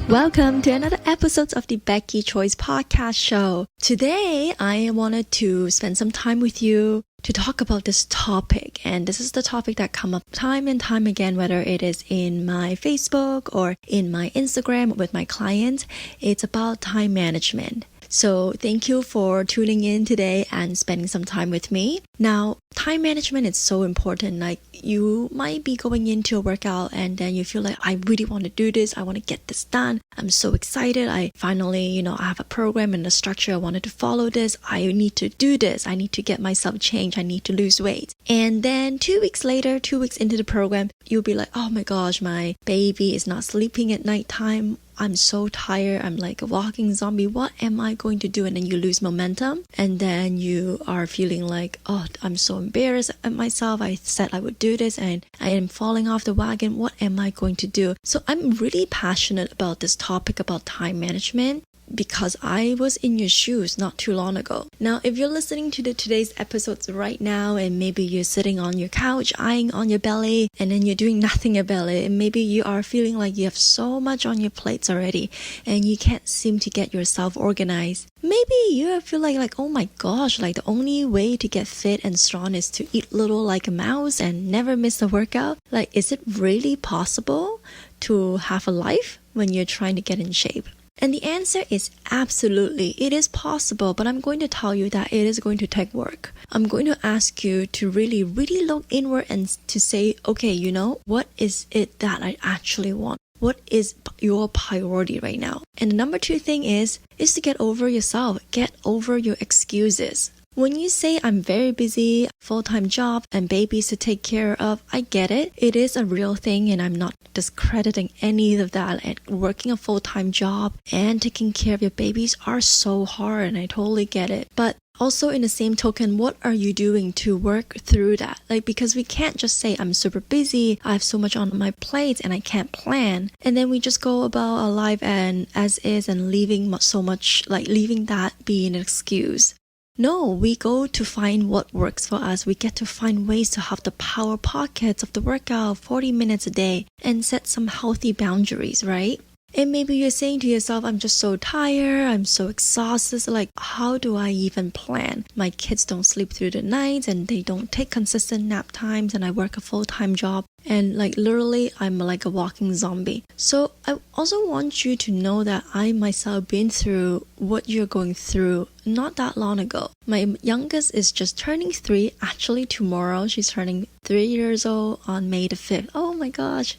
Welcome to another episode of the Becky Choi's podcast show. Today, I wanted to spend some time with you to talk about this topic. And this is the topic that come up time and time again, whether it is in my Facebook or in my Instagram with my clients. It's about time management. So thank you for tuning in today and spending some time with me. Now, time management is so important. Like you might be going into a workout and then you feel like, I really want to do this. I want to get this done. I'm so excited. I finally, I have a program and a structure. I wanted to follow this. I need to do this. I need to get myself changed. I need to lose weight. And then 2 weeks later, 2 weeks into the program, you'll be like, oh my gosh, my baby is not sleeping at nighttime. I'm so tired. I'm like a walking zombie. What am I going to do? And then you lose momentum. And then you are feeling like, oh, I'm so embarrassed at myself. I said I would do this and I am falling off the wagon. What am I going to do? So I'm really passionate about this topic about time management, because I was in your shoes not too long ago. Now, if you're listening to today's episodes right now and maybe you're sitting on your couch, eyeing on your belly, and then you're doing nothing about it, and maybe you are feeling like you have so much on your plates already and you can't seem to get yourself organized. Maybe you feel like, oh my gosh, like the only way to get fit and strong is to eat little like a mouse and never miss a workout. Like, is it really possible to have a life when you're trying to get in shape? And the answer is absolutely. It is possible, but I'm going to tell you that it is going to take work. I'm going to ask you to really look inward and to say, okay, what is it that I actually want? What is your priority right now? And the number 2 thing is to get over yourself. Get over your excuses. When you say I'm very busy, full-time job and babies to take care of, I get it. It is a real thing and I'm not discrediting any of that. And working a full-time job and taking care of your babies are so hard and I totally get it. But also in the same token, what are you doing to work through that? Like, because we can't just say I'm super busy, I have so much on my plate and I can't plan. And then we just go about our life and as is and leaving that be an excuse. No, we go to find what works for us. We get to find ways to have the power pockets of the workout 40 minutes a day and set some healthy boundaries, right? And maybe you're saying to yourself, I'm just so tired, I'm so exhausted, like how do I even plan? My kids don't sleep through the night and they don't take consistent nap times and I work a full-time job and like literally I'm like a walking zombie. So I also want you to know that I myself been through what you're going through not that long ago. My youngest is just turning 3. Actually tomorrow she's turning 3 years old on May the 5th. Oh my gosh,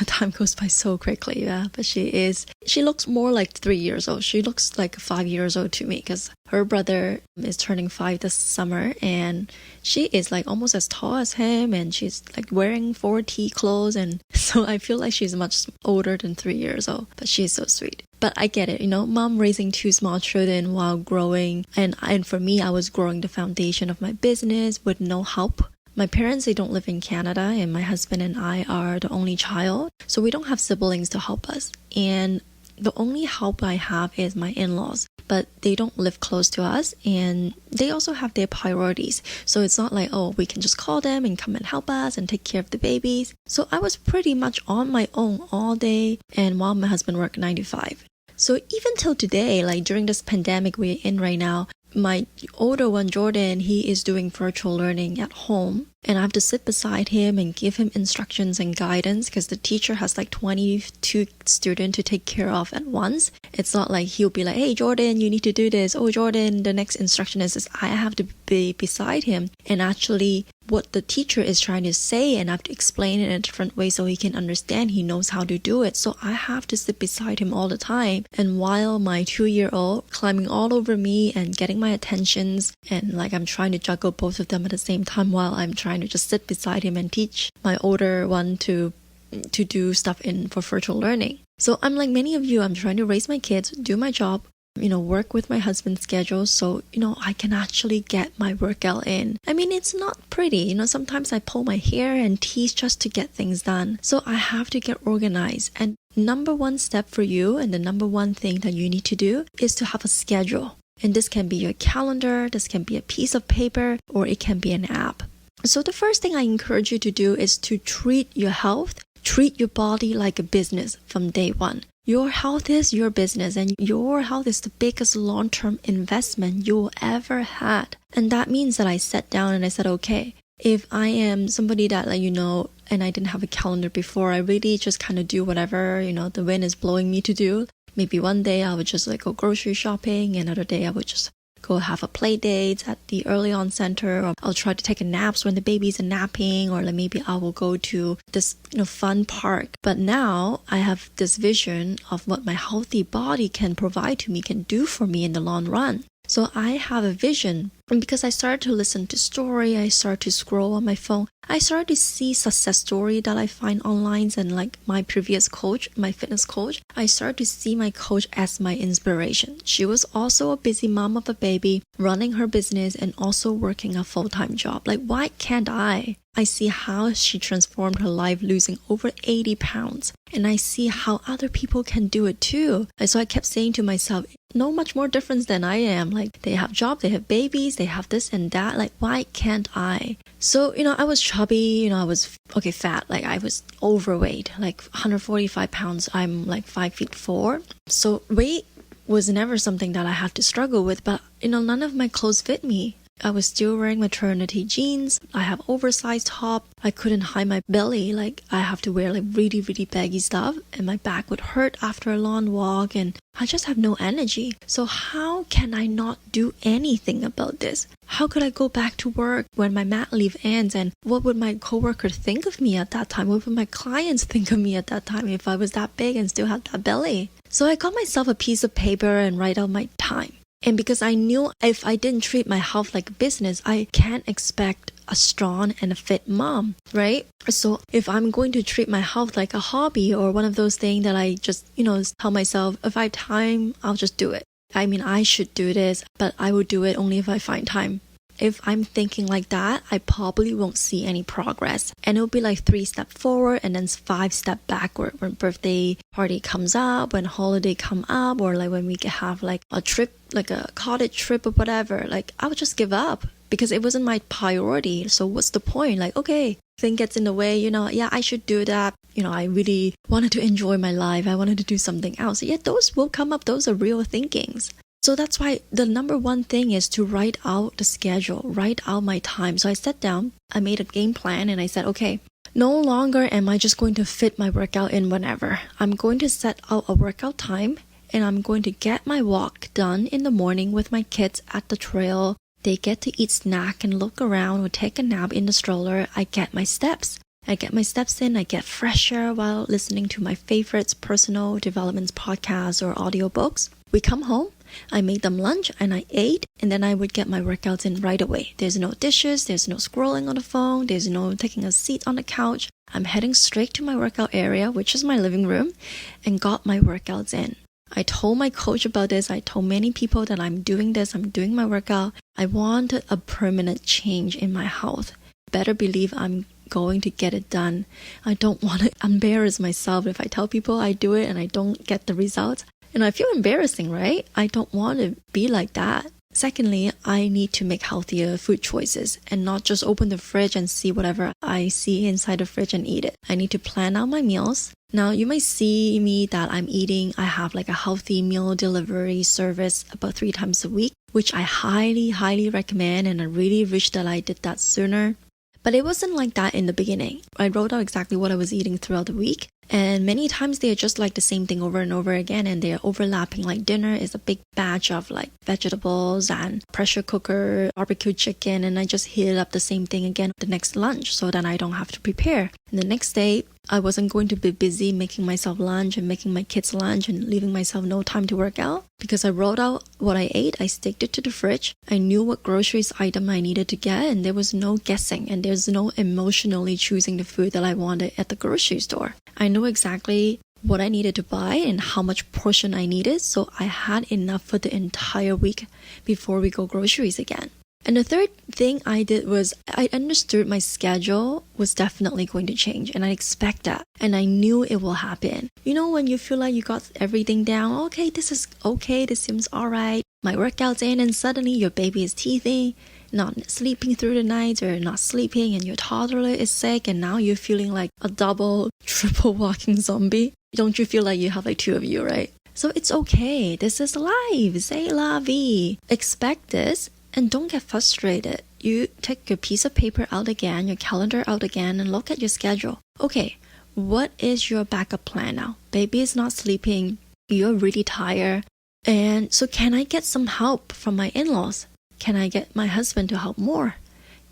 time goes by so quickly, yeah. But she looks more like 3 years old. She looks like 5 years old to me because her brother is turning 5 this summer and she is like almost as tall as him and she's like wearing 4T clothes, and so I feel like she's much older than 3 years old, but she's so sweet. But I get it, mom raising 2 small children while growing, and for me, I was growing the foundation of my business with no help. My parents, they don't live in Canada and my husband and I are the only child. So we don't have siblings to help us. And the only help I have is my in-laws. But they don't live close to us and they also have their priorities. So it's not like, oh, we can just call them and come and help us and take care of the babies. So I was pretty much on my own all day and while my husband worked 9 to 5. So even till today, like during this pandemic we're in right now, my older one, Jordan, he is doing virtual learning at home. And I have to sit beside him and give him instructions and guidance because the teacher has like 22 students to take care of at once. It's not like he'll be like, hey, Jordan, you need to do this. Oh, Jordan, the next instruction is this. I have to be beside him and actually what the teacher is trying to say, and I have to explain it in a different way so he can understand. He knows how to do it. So I have to sit beside him all the time. And while my 2-year-old climbing all over me and getting my attentions, and like I'm trying to juggle both of them at the same time while I'm trying to just sit beside him and teach my older one to do stuff for virtual learning. So I'm like many of you, I'm trying to raise my kids, do my job, work with my husband's schedule so, I can actually get my workout in. I mean, it's not pretty. Sometimes I pull my hair and tease just to get things done. So I have to get organized. And number 1 step for you and the number 1 thing that you need to do is to have a schedule. And this can be your calendar, this can be a piece of paper, or it can be an app. So the first thing I encourage you to do is to treat your health, treat your body like a business from day one. Your health is your business, and your health is the biggest long-term investment you will ever had. And that means that I sat down and I said, okay, if I am somebody that, and I didn't have a calendar before, I really just kind of do whatever, the wind is blowing me to do. Maybe one day I would just go grocery shopping, another day I would just go have a play date at the early on center, or I'll try to take a naps when the baby's napping, or maybe I will go to this fun park. But now I have this vision of what my healthy body can provide to me, can do for me in the long run. So I have a vision, and because I started to listen to story, I started to scroll on my phone, I started to see success story that I find online, and my previous coach, my fitness coach, I started to see my coach as my inspiration. She was also a busy mom of a baby, running her business and also working a full-time job. Why can't I? I see how she transformed her life, losing over 80 pounds. And I see how other people can do it too. And so I kept saying to myself, no much more difference than I am. They have jobs, they have babies, they have this and that. Why can't I? So, I was chubby, I was, fat. I was overweight, 145 pounds. I'm 5'4". So weight was never something that I had to struggle with. But, none of my clothes fit me. I was still wearing maternity jeans. I have oversized top. I couldn't hide my belly. I have to wear really, really baggy stuff, and my back would hurt after a long walk, and I just have no energy. So how can I not do anything about this? How could I go back to work when my mat leave ends, and what would my coworkers think of me at that time? What would my clients think of me at that time if I was that big and still had that belly? So I got myself a piece of paper and write out my time. And because I knew if I didn't treat my health like a business, I can't expect a strong and a fit mom, right? So if I'm going to treat my health like a hobby or one of those things that I just, tell myself, if I have time, I'll just do it. I should do this, but I will do it only if I find time. If I'm thinking like that, I probably won't see any progress. And it'll be 3 steps forward and then 5 steps backward. When birthday party comes up, when holiday come up, or when we have a trip, a cottage trip or whatever, I would just give up because it wasn't my priority. So what's the point? Thing gets in the way, I should do that. I really wanted to enjoy my life. I wanted to do something else. Yeah, those will come up. Those are real thinkings. So that's why the number one thing is to write out the schedule, write out my time. So I sat down, I made a game plan, and I said, okay, no longer am I just going to fit my workout in whenever. I'm going to set out a workout time, and I'm going to get my walk done in the morning with my kids at the trail. They get to eat snack and look around or take a nap in the stroller. I get my steps. I get my steps in. I get fresher while listening to my favorites, personal development podcasts or audiobooks. We come home. I made them lunch and I ate, and then I would get my workouts in right away. There's no dishes, there's no scrolling on the phone, there's no taking a seat on the couch. I'm heading straight to my workout area, which is my living room, and got my workouts in. I told my coach about this. I told many people that I'm doing this, I'm doing my workout. I wanted a permanent change in my health. Better believe I'm going to get it done. I don't want to embarrass myself if I tell people I do it and I don't get the results. And I feel embarrassing, right? I don't want to be like that. Secondly, I need to make healthier food choices and not just open the fridge and see whatever I see inside the fridge and eat it. I need to plan out my meals. Now, you might see me that I have a healthy meal delivery service about 3 times a week, which I highly, highly recommend, and I really wish that I did that sooner. But it wasn't like that in the beginning. I wrote out exactly what I was eating throughout the week. And many times they are just the same thing over and over again, and they are overlapping. Dinner is a big batch of vegetables and pressure cooker, barbecue chicken, and I just heat up the same thing again the next lunch so that I don't have to prepare. And the next day, I wasn't going to be busy making myself lunch and making my kids lunch and leaving myself no time to work out. Because I wrote out what I ate, I sticked it to the fridge. I knew what groceries item I needed to get, and there was no guessing, and there's no emotionally choosing the food that I wanted at the grocery store. I knew exactly what I needed to buy and how much portion I needed, so I had enough for the entire week before we go groceries again. And the third thing I did was I understood my schedule was definitely going to change, and I expect that, and I knew it will happen. When you feel like you got everything down, okay, this is okay, this seems alright, my workout's in, and suddenly your baby is teething, not sleeping through the night or not sleeping and your toddler is sick and now you're feeling like a double, triple walking zombie. Don't you feel like you have like two of you, right? So it's okay. This is life. C'est la vie. Expect this and don't get frustrated. You take your piece of paper out again, your calendar out again, and look at your schedule. Okay, what is your backup plan now? Baby is not sleeping. You're really tired. And so can I get some help from my in-laws? Can I get my husband to help more?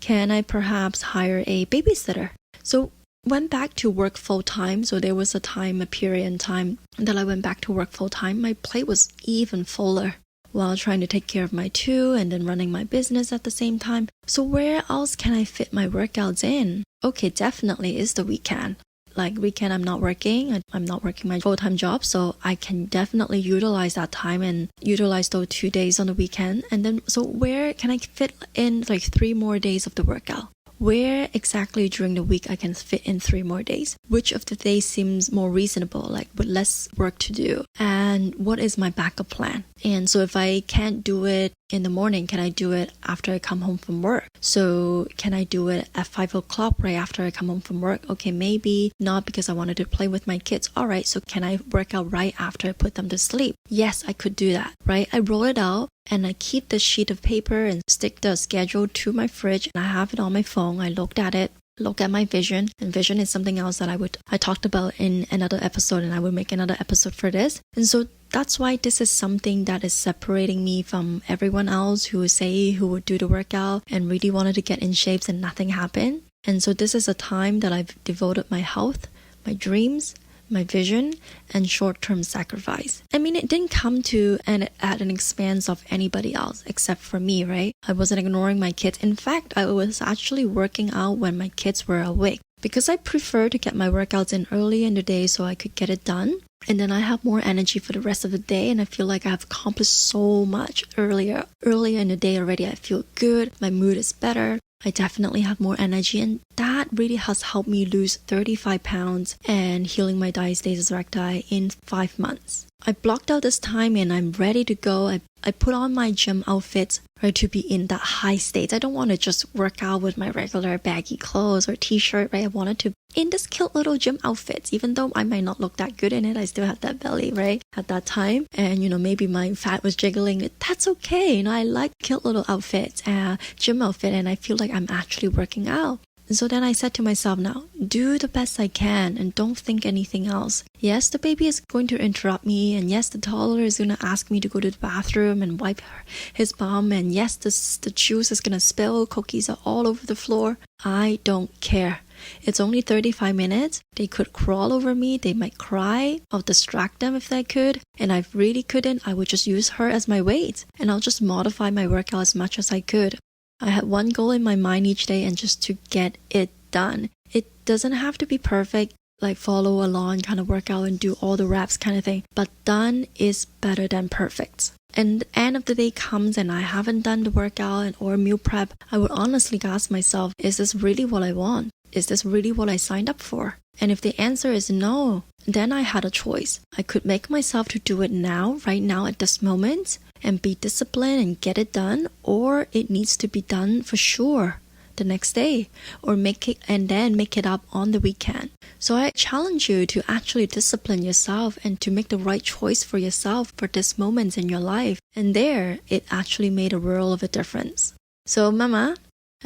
Can I perhaps hire a babysitter? So went back to work full-time. So there was a period in time that I went back to work full-time. My plate was even fuller while trying to take care of my two and then running my business at the same time. So where else can I fit my workouts in? Okay, definitely is the weekend. Like weekend, I'm not working. I'm not working my full-time job. So I can definitely utilize that time and utilize those 2 days on the weekend. And then, so where can I fit in like 3 more days of the workout? Where exactly during the week I can fit in 3 more days? Which of the days seems more reasonable, like with less work to do? And what is my backup plan? And so if I can't do it in the morning, can I do it after I come home from work? So can I do it at 5 o'clock right after I come home from work? Okay, maybe not because I wanted to play with my kids. All right, so can I work out right after I put them to sleep? Yes, I could do that, right? I roll it out and I keep the sheet of paper and stick the schedule to my fridge. And I have it on my phone. I looked at it. Look at my vision, and vision is something else that I talked about in another episode, and I will make another episode for this. And so that's why this is something that is separating me from everyone else who would do the workout and really wanted to get in shape and nothing happened. And so this is a time that I've devoted my health, my dreams, my vision, and short-term sacrifice. I mean, it didn't come at an expense of anybody else except for me, right? I wasn't ignoring my kids. In fact, I was actually working out when my kids were awake because I prefer to get my workouts in early in the day so I could get it done. And then I have more energy for the rest of the day, and I feel like I've accomplished so much earlier in the day already. I feel good, my mood is better. I definitely have more energy, and that really has helped me lose 35 pounds and healing my diastasis recti in 5 months. I blocked out this time and I'm ready to go. I put on my gym outfits, right, to be in that high state. I don't want to just work out with my regular baggy clothes or t-shirt, right? I wanted to in this cute little gym outfits. Even though I might not look that good in it, I still had that belly, right, at that time. And, maybe my fat was jiggling. That's okay. I like cute little outfits, gym outfit, and I feel like I'm actually working out. So then I said to myself, now, do the best I can and don't think anything else. Yes, the baby is going to interrupt me, and yes, the toddler is going to ask me to go to the bathroom and wipe his bum, and yes, the juice is going to spill, cookies are all over the floor. I don't care. It's only 35 minutes. They could crawl over me. They might cry. I'll distract them if I could. And I really couldn't. I would just use her as my weight. And I'll just modify my workout as much as I could. I had one goal in my mind each day, and just to get it done. It doesn't have to be perfect, like follow along kind of workout and do all the reps kind of thing. But done is better than perfect. And the end of the day comes and I haven't done the workout or meal prep. I would honestly ask myself, is this really what I want? Is this really what I signed up for? And if the answer is no, then I had a choice. I could make myself to do it now, right now at this moment, and be disciplined and get it done, or it needs to be done for sure the next day, or make it up on the weekend. So I challenge you to actually discipline yourself and to make the right choice for yourself for this moment in your life. And there, it actually made a world of a difference. So mama,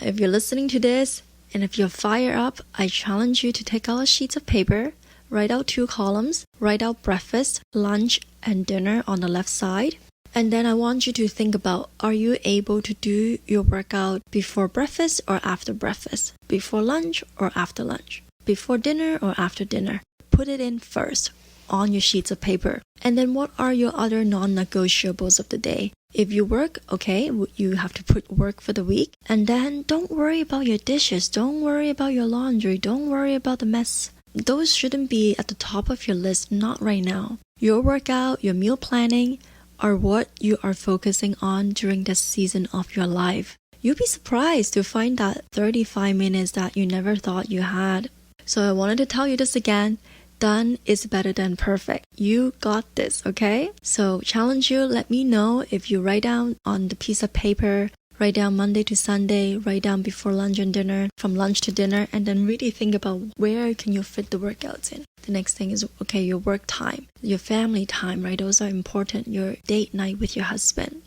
if you're listening to this, and if you're fired up, I challenge you to take out sheets of paper, write out 2 columns, write out breakfast, lunch, and dinner on the left side. And then I want you to think about, are you able to do your workout before breakfast or after breakfast? Before lunch or after lunch? Before dinner or after dinner? Put it in first on your sheets of paper. And then what are your other non-negotiables of the day? If you work, okay, you have to put work for the week. And then don't worry about your dishes. Don't worry about your laundry. Don't worry about the mess. Those shouldn't be at the top of your list, not right now. Your workout, your meal planning are what you are focusing on during this season of your life. You'll be surprised to find that 35 minutes that you never thought you had. So I wanted to tell you this again. Done is better than perfect. You got this, okay? So challenge you, let me know if you write down on the piece of paper, Write down Monday to Sunday, write down before lunch and dinner, from lunch to dinner, and then really think about where can you fit the workouts in. The next thing is, okay, your work time, your family time, right? Those are important. Your date night with your husband.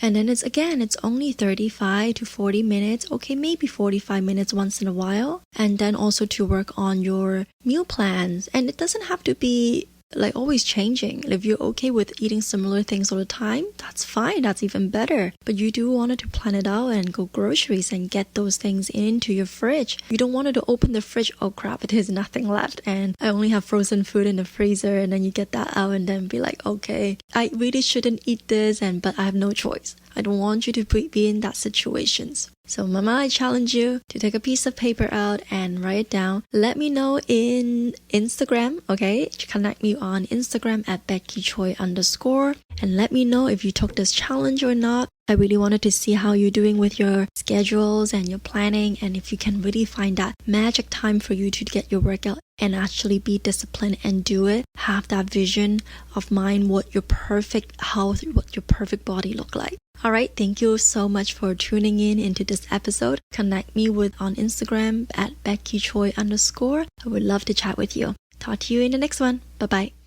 And then it's only 35 to 40 minutes, okay, maybe 45 minutes once in a while. And then also to work on your meal plans. And it doesn't have to be like always changing. If you're okay with eating similar things all the time, that's fine, that's even better. But you do want to plan it out and go groceries and get those things into your fridge. You don't want to open the fridge, oh crap, there's nothing left and I only have frozen food in the freezer, and then you get that out and then be like, okay, I really shouldn't eat this, but I have no choice. I don't want you to be in that situations. So mama, I challenge you to take a piece of paper out and write it down. Let me know in Instagram, okay? Connect me on Instagram at BeckyChoi_. And let me know if you took this challenge or not. I really wanted to see how you're doing with your schedules and your planning, and if you can really find that magic time for you to get your workout and actually be disciplined and do it. Have that vision of mind, what your perfect health, what your perfect body look like. All right, thank you so much for tuning in into this episode. Connect me on Instagram at BeckyChoi_. I would love to chat with you. Talk to you in the next one. Bye-bye.